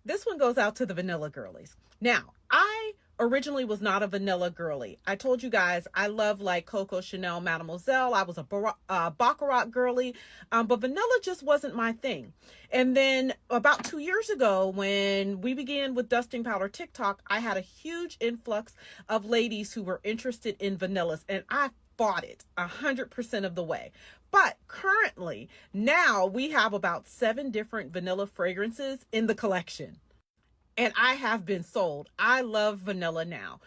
This one goes out to the vanilla girlies. Now, I originally was not a vanilla girly. I told you guys I love like Coco Chanel, Mademoiselle. I was a Baccarat girly, but vanilla just wasn't my thing. And then about 2 years ago, when we began with dusting powder TikTok, I had a huge influx of ladies who were interested in vanillas, and I fought it 100% of the way. But currently, now we have about 7 different vanilla fragrances in the collection. And I have been sold. I love vanilla now.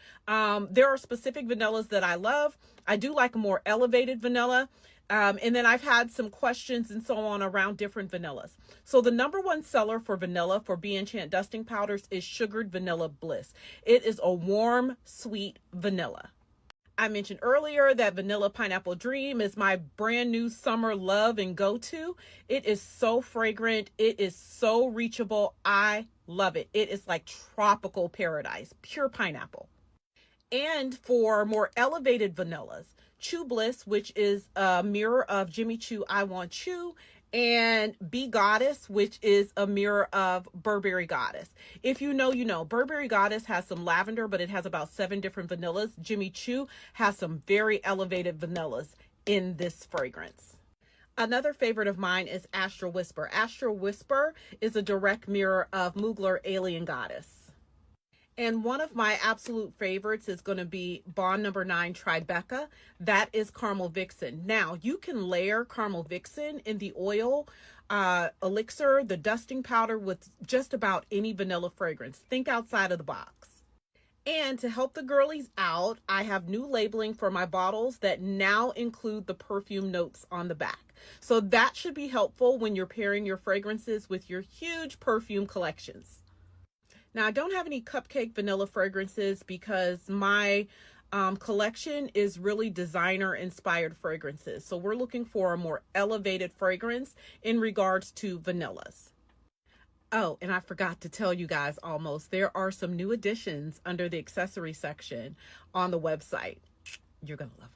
There are specific vanillas that I love. I do like a more elevated vanilla. And then I've had some questions and so on around different vanillas. So the number one seller for vanilla for Be Enchant dusting powders is Sugared Vanilla Bliss. It is a warm, sweet vanilla. I mentioned earlier that Vanilla Pineapple Dream is my brand new summer love and go-to. It is so fragrant. It is so reachable. I love it. It is like tropical paradise, pure pineapple. And for more elevated vanillas, Chew Bliss, which is a mirror of Jimmy Choo I Want Chew, and Be Goddess, which is a mirror of Burberry Goddess. If you know, you know. Burberry Goddess has some lavender, but it has about 7 different vanillas. Jimmy Choo has some very elevated vanillas in this fragrance. Another favorite of mine is Astral Whisper. Astral Whisper is a direct mirror of Mugler Alien Goddess. And one of my absolute favorites is going to be Bond Number 9 Tribeca. That is Caramel Vixen. Now, you can layer Caramel Vixen in the oil, elixir, the dusting powder with just about any vanilla fragrance. Think outside of the box. And to help the girlies out, I have new labeling for my bottles that now include the perfume notes on the back. So that should be helpful when you're pairing your fragrances with your huge perfume collections. Now, I don't have any cupcake vanilla fragrances because my collection is really designer inspired fragrances. So we're looking for a more elevated fragrance in regards to vanillas. Oh, and I forgot to tell you guys almost, there are some new additions under the accessory section on the website. You're going to love them.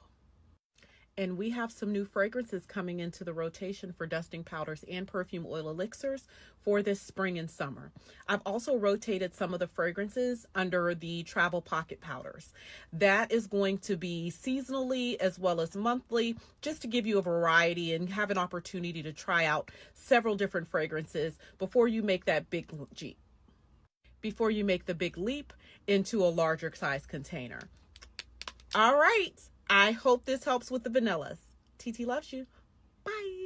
And we have some new fragrances coming into the rotation for dusting powders and perfume oil elixirs for this spring and summer. I've also rotated some of the fragrances under the travel pocket powders. That is going to be seasonally as well as monthly, just to give you a variety and have an opportunity to try out several different fragrances before you make that big leap. Before you make the big leap into a larger size container. All right. I hope this helps with the vanillas. TT loves you. Bye.